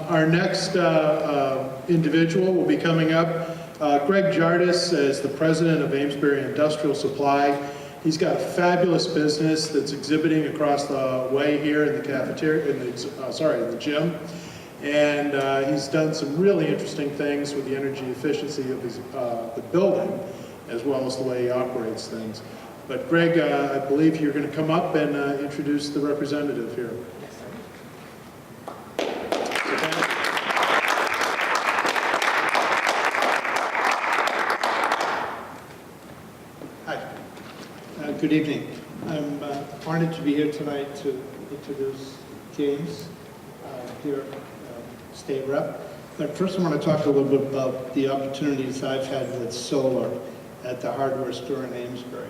Our next individual will be coming up. Greg Jardis is the president of Amesbury Industrial Supply. He's got a fabulous business that's exhibiting across the way here in the cafeteria, in the gym. And he's done some really interesting things with the energy efficiency of his, the building, as well as the way he operates things. But Greg, I believe you're going to come up and introduce the representative here. Good evening. I'm honored to be here tonight to introduce James here, State Rep. But first I want to talk a little bit about the opportunities I've had with solar at the hardware store in Amesbury.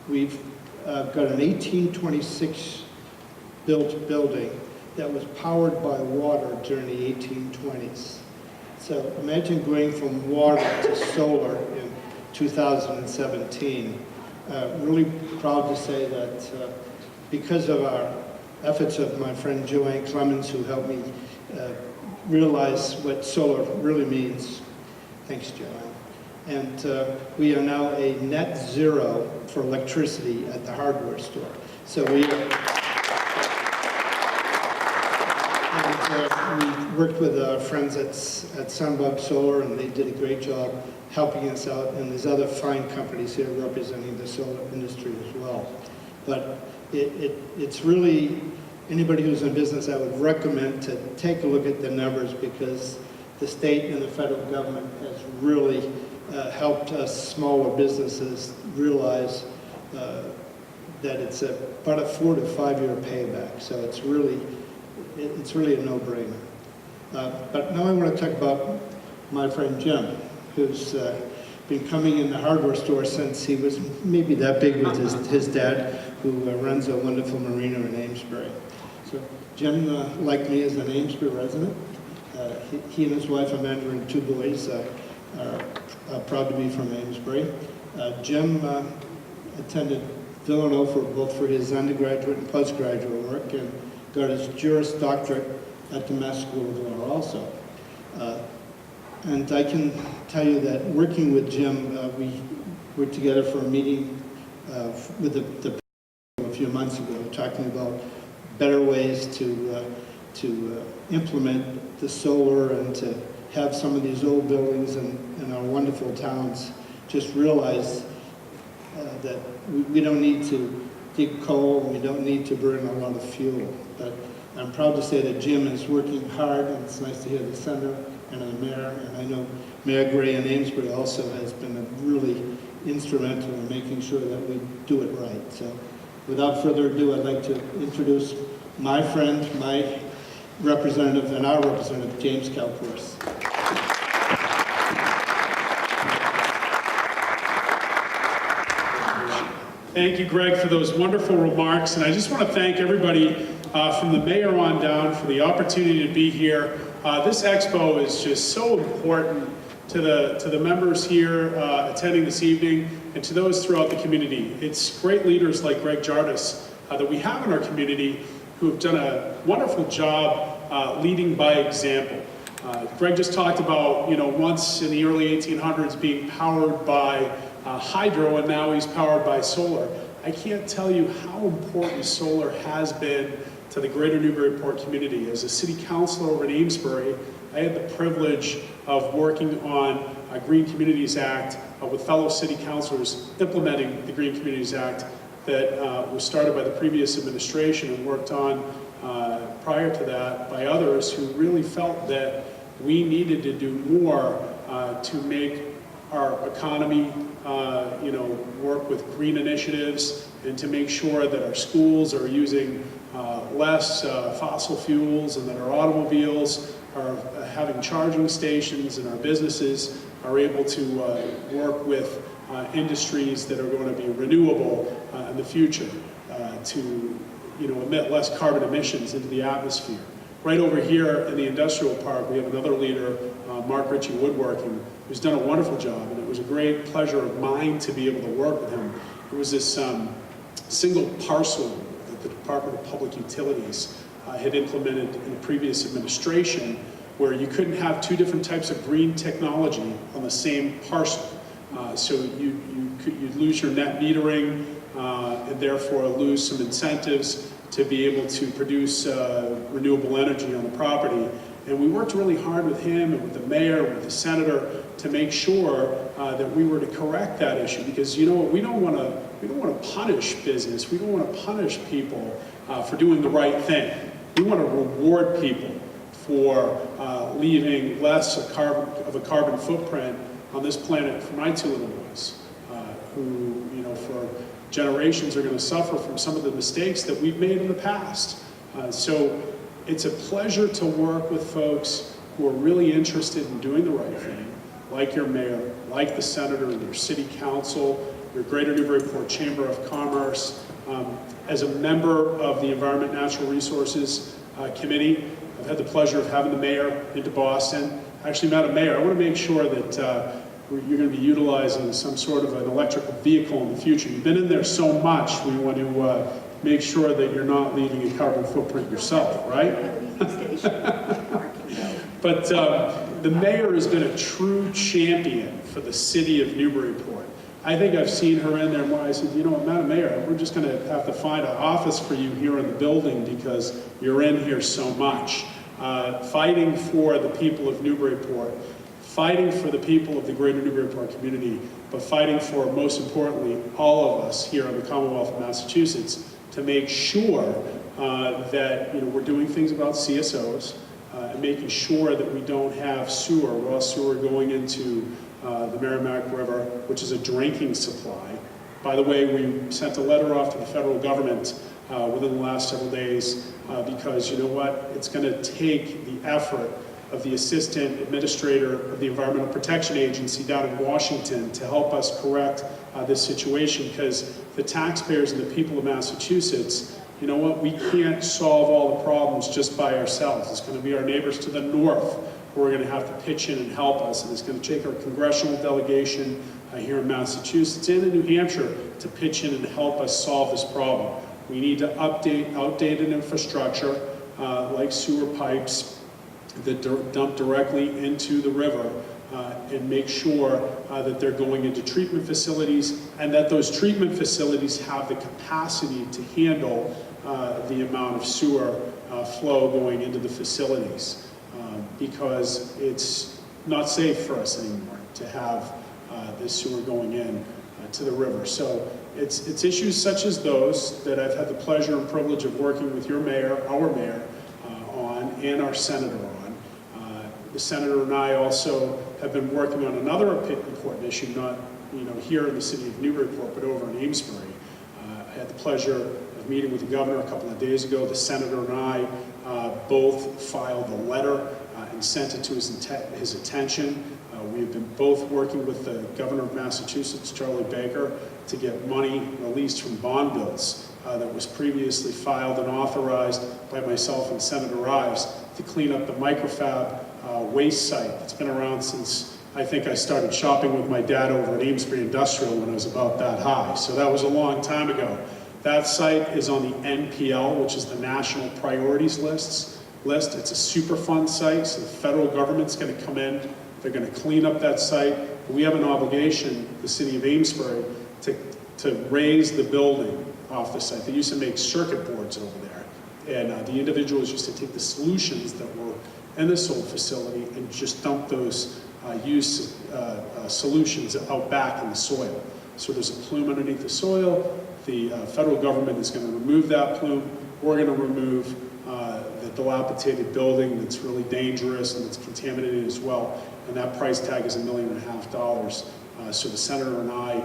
We've got an 1826 built building that was powered by water during the 1820s. So imagine going from water to solar in 2017. Really proud to say that because of our efforts of my friend Joanne Clemens, who helped me realize what solar really means. Thanks, Joanne. And we are now a net zero for electricity at the hardware store. So we worked with our friends at Sunbug Solar, and they did a great job helping us out, and there's other fine companies here representing the solar industry as well. But it's really, anybody who's in business, I would recommend to take a look at the numbers, because the state and the federal government has really helped us smaller businesses realize that it's about a 4 to 5 year payback. So it's really a no-brainer. But now I want to talk about my friend Jim, who's been coming in the hardware store since he was maybe that big with his dad, who runs a wonderful marina in Amesbury. So Jim, like me, is an Amesbury resident. He and his wife, Amanda, and 2 boys are proud to be from Amesbury. Jim attended Villanova both for his undergraduate and postgraduate work, and got his Juris Doctorate at the Mass School of Law also. And I can tell you that working with Jim, we were together for a meeting with the a few months ago, talking about better ways to implement the solar and to have some of these old buildings in our wonderful towns just realize that we don't need to dig coal, we don't need to burn a lot of fuel. But I'm proud to say that Jim is working hard, and it's nice to hear the senator and the mayor, and I know Mayor Gray in Amesbury also has been really instrumental in making sure that we do it right. So without further ado, I'd like to introduce my friend, my representative, and our representative, James Kelcourse. Thank you, Greg, for those wonderful remarks. And I just want to thank everybody from the mayor on down for the opportunity to be here. This expo is just so important to the members here attending this evening, and to those throughout the community. It's great leaders like Greg Jardis that we have in our community who have done a wonderful job leading by example. Greg just talked about, once in the early 1800s being powered by hydro, and now he's powered by solar. I can't tell you how important solar has been to the greater Newburyport community. As a city councilor over in Amesbury, I had the privilege of working on a Green Communities Act with fellow city councilors implementing the Green Communities Act that was started by the previous administration and worked on prior to that by others who really felt that we needed to do more to make our economy work with green initiatives, and to make sure that our schools are using less fossil fuels, and that our automobiles are having charging stations, and our businesses are able to work with industries that are going to be renewable in the future to emit less carbon emissions into the atmosphere. Right over here in the industrial park, we have another leader, Mark Ritchie Woodworking, who's done a wonderful job, and it was a great pleasure of mine to be able to work with him. It was this single parcel that the Department of Public Utilities had implemented in the previous administration where you couldn't have two different types of green technology on the same parcel. So you'd lose your net metering and therefore lose some incentives to be able to produce renewable energy on the property. And we worked really hard with him and with the mayor, with the senator, to make sure that we were to correct that issue. Because you know what, we don't want to punish business. We don't want to punish people for doing the right thing. We want to reward people for leaving less of a carbon footprint on this planet for my two little boys, who, you know, for generations are going to suffer from some of the mistakes that we've made in the past. So it's a pleasure to work with folks who are really interested in doing the right thing, like your mayor, like the senator, your city council, your Greater Newburyport Chamber of Commerce. As a member of the Environment and Natural Resources Committee, I've had the pleasure of having the mayor into Boston. I actually met a mayor. I want to make sure that you're going to be utilizing some sort of an electrical vehicle in the future. You've been in there so much, we want to make sure that you're not leaving a carbon footprint yourself, right? But the mayor has been a true champion for the city of Newburyport. I think I've seen her in there more. I said, you know what, Madam Mayor, we're just going to have to find an office for you here in the building because you're in here so much. Fighting for the people of Newburyport, fighting for the people of the Greater Newburyport community, but fighting for, most importantly, all of us here in the Commonwealth of Massachusetts to make sure that, you know, we're doing things about CSOs and making sure that we don't have raw sewer going into the Merrimack River, which is a drinking supply. By the way, we sent a letter off to the federal government within the last several days because, you know what, it's going to take the effort of the Assistant Administrator of the Environmental Protection Agency down in Washington to help us correct this situation, because the taxpayers and the people of Massachusetts, you know what, we can't solve all the problems just by ourselves. It's going to be our neighbors to the north who are going to have to pitch in and help us, and it's going to take our congressional delegation here in Massachusetts and in New Hampshire to pitch in and help us solve this problem. We need to update outdated infrastructure like sewer pipes that dump directly into the river and make sure that they're going into treatment facilities and that those treatment facilities have the capacity to handle the amount of sewer flow going into the facilities because it's not safe for us anymore to have this sewer going in to the river. So it's issues such as those that I've had the pleasure and privilege of working with your mayor, our mayor, on, and our senator on. The senator and I also have been working on another important issue, not here in the city of Newburyport, but over in Amesbury. I had the pleasure of meeting with the governor a couple of days ago. The senator and I both filed a letter and sent it to his attention. We have been both working with the governor of Massachusetts, Charlie Baker, to get money released from bond bills that was previously filed and authorized by myself and Senator Ives to clean up the microfab waste site that's been around since I think I started shopping with my dad over at Amesbury Industrial when I was about that high. So that was a long time ago. That site is on the NPL, which is the National Priorities List. It's a Superfund site, so the federal government's going to come in. They're going to clean up that site. We have an obligation, the city of Amesbury, to raise the building off the site. They used to make circuit boards over there. And the individuals used to take the solutions that were in this old facility and just dump those used solutions out back in the soil. So there's a plume underneath the soil. The federal government is going to remove that plume. We're going to remove the dilapidated building that's really dangerous and it's contaminated as well. And that price tag is $1.5 million. So the senator and I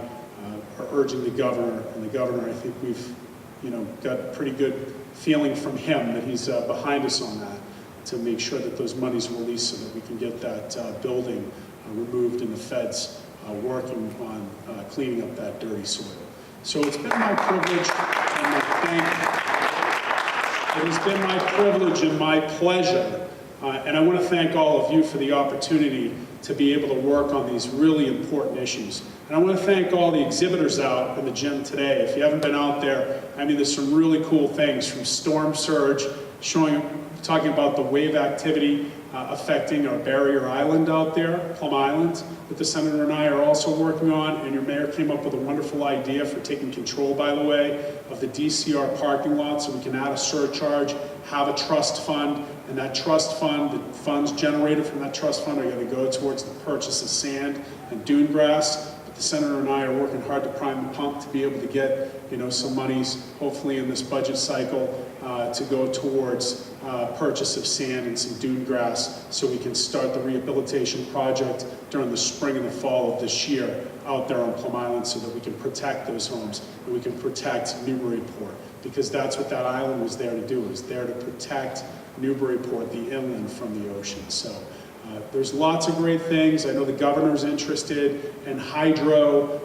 are urging the governor, and the governor, I think we've got a pretty good feeling from him that he's behind us on that, to make sure that those monies are released so that we can get that building removed and the feds working on cleaning up that dirty soil. So it's been my privilege and my pleasure, and I want to thank all of you for the opportunity to be able to work on these really important issues. And I want to thank all the exhibitors out in the gym today. If you haven't been out there, I mean, there's some really cool things, from storm surge, talking about the wave activity affecting our barrier island out there, Plum Island, that the senator and I are also working on, and your mayor came up with a wonderful idea for taking control, by the way, of the DCR parking lot, so we can add a surcharge, have a trust fund, and that trust fund, the funds generated from that trust fund are going to go towards the purchase of sand and dune grass. But the senator and I are working hard to prime the pump to be able to get, some monies, hopefully in this budget cycle, to go towards purchase of sand and some dune grass, so we can start the rehabilitation project during the spring and the fall of this year out there on Plum Island, so that we can protect those homes and we can protect Newburyport, because that's what that island was there to do, is there to protect Newburyport, the inland, from the ocean. So there's lots of great things. I know the governor's interested in hydro.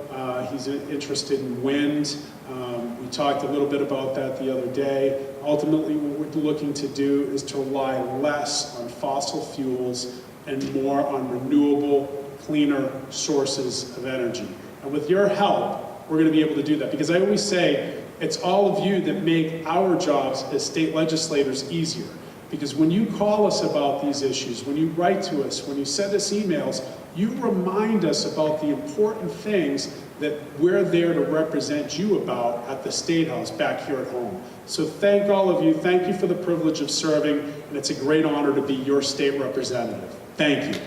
He's interested in wind. We talked a little bit about that the other day. Ultimately, what we're looking to do is to rely less on fossil fuels and more on renewable, cleaner sources of energy. And with your help, we're going to be able to do that. Because I always say, it's all of you that make our jobs as state legislators easier. Because when you call us about these issues, when you write to us, when you send us emails, you remind us about the important things that we're there to represent you about at the State House back here at home. So thank all of you. Thank you for the privilege of serving, and it's a great honor to be your state representative. Thank you.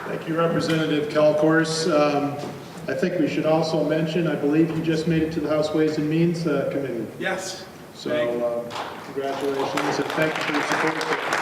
Thank you, Representative Kelcourse. I think we should also mention, I believe you just made it to the House Ways and Means Committee. Yes. So congratulations, and thank you for your support.